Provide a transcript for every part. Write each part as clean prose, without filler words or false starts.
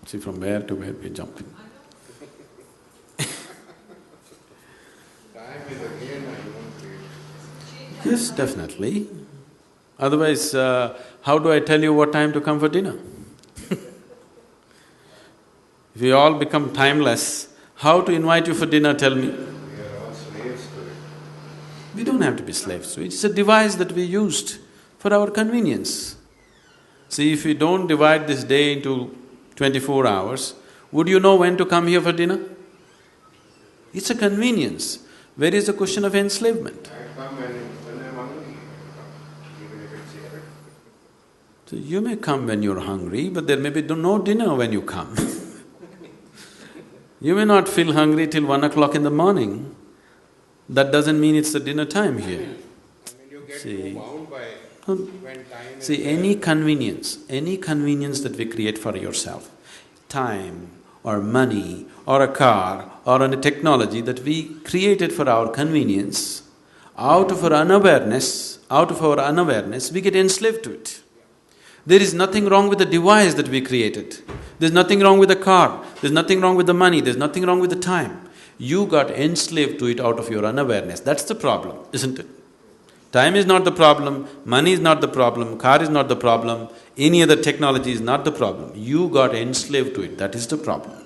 See, from where to where we're jumping. Time is again I don't create. Yes, definitely. Otherwise, how do I tell you what time to come for dinner? If we all become timeless, how to invite you for dinner, tell me? We are all slaves to it. We don't have to be slaves to it. It's a device that we used for our convenience. See, if we don't divide this day into 24 hours, would you know when to come here for dinner? It's a convenience. Where is the question of enslavement? I come when I'm hungry, even if it's here. So you may come when you're hungry, but there may be no dinner when you come. You may not feel hungry till 1 o'clock in the morning. That doesn't mean it's the dinner time here. I mean, you get See. too bound by Hmm. when time is See, there. any convenience that we create for yourself, time or money or a car or a technology that we created for our convenience, out of our unawareness, we get enslaved to it. There is nothing wrong with the device that we created. There's nothing wrong with the car, there's nothing wrong with the money, there's nothing wrong with the time. You got enslaved to it out of your unawareness. That's the problem, isn't it? Time is not the problem, money is not the problem, car is not the problem, any other technology is not the problem. You got enslaved to it, that is the problem.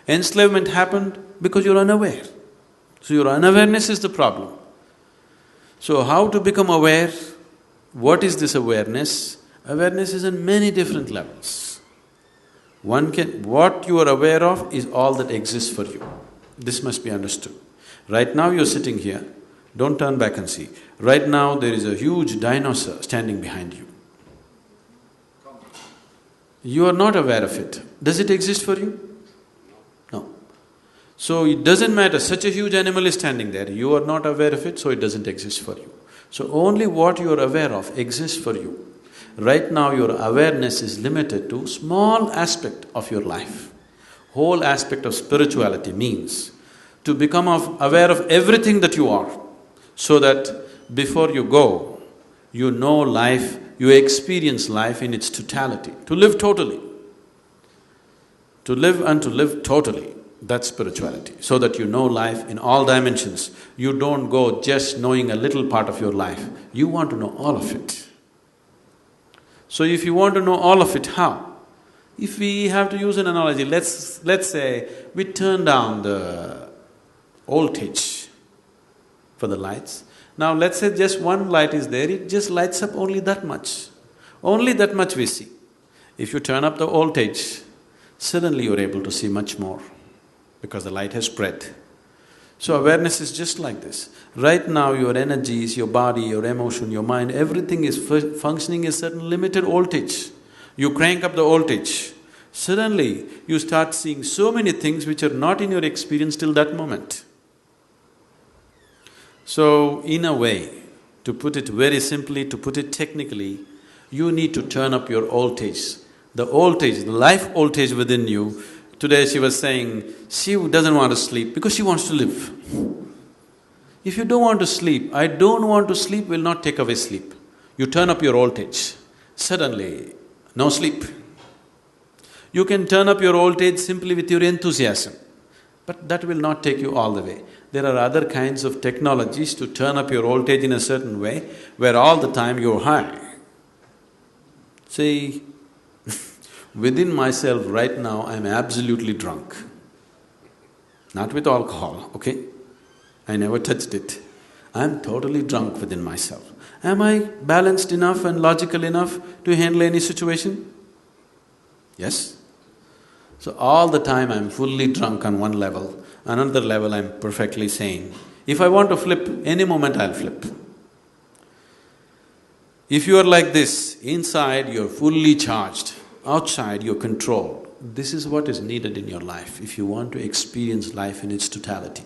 Enslavement happened because you're unaware. So your unawareness is the problem. So how to become aware? What is this awareness? Awareness is on many different levels. What you are aware of is all that exists for you. This must be understood. Right now you're sitting here, don't turn back and see. Right now there is a huge dinosaur standing behind you. You are not aware of it. Does it exist for you? No. So it doesn't matter, such a huge animal is standing there, you are not aware of it, so it doesn't exist for you. So only what you are aware of exists for you. Right now your awareness is limited to small aspect of your life. Whole aspect of spirituality means to become aware of everything that you are, so that before you go, you know life, you experience life in its totality, to live totally. To live and to live totally, that's spirituality, so that you know life in all dimensions. You don't go just knowing a little part of your life, you want to know all of it. So if you want to know all of it, how? If we have to use an analogy, let's say we turn down the voltage for the lights. Now let's say just one light is there, it just lights up only that much. Only that much we see. If you turn up the voltage, suddenly you're able to see much more because the light has spread. So awareness is just like this. Right now your energies, your body, your emotion, your mind, everything is functioning at certain limited voltage. You crank up the voltage, suddenly you start seeing so many things which are not in your experience till that moment. So in a way, to put it very simply, to put it technically, you need to turn up your voltage. The voltage, the life voltage within you. Today she was saying, she doesn't want to sleep because she wants to live. If you don't want to sleep, I don't want to sleep will not take away sleep. You turn up your voltage, suddenly, no sleep. You can turn up your voltage simply with your enthusiasm, but that will not take you all the way. There are other kinds of technologies to turn up your voltage in a certain way, where all the time you're high. See, within myself right now, I'm absolutely drunk. Not with alcohol, okay? I never touched it. I'm totally drunk within myself. Am I balanced enough and logical enough to handle any situation? Yes? So all the time I'm fully drunk on one level, another level I'm perfectly sane. If I want to flip, any moment I'll flip. If you are like this, inside you're fully charged, outside you're controlled. This is what is needed in your life if you want to experience life in its totality.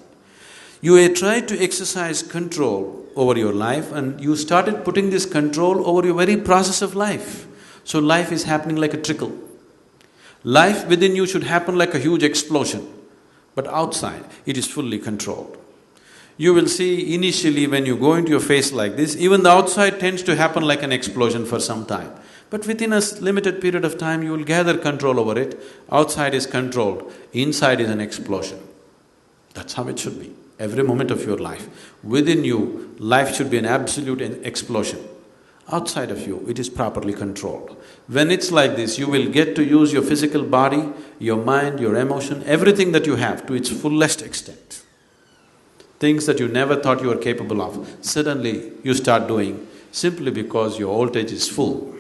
You tried to exercise control over your life and you started putting this control over your very process of life. So life is happening like a trickle. Life within you should happen like a huge explosion, but outside it is fully controlled. You will see initially when you go into your face like this, even the outside tends to happen like an explosion for some time. But within a limited period of time, you will gather control over it. Outside is controlled, inside is an explosion. That's how it should be. Every moment of your life. Within you, life should be an absolute explosion. Outside of you, it is properly controlled. When it's like this, you will get to use your physical body, your mind, your emotion, everything that you have to its fullest extent. Things that you never thought you were capable of, suddenly you start doing simply because your voltage is full.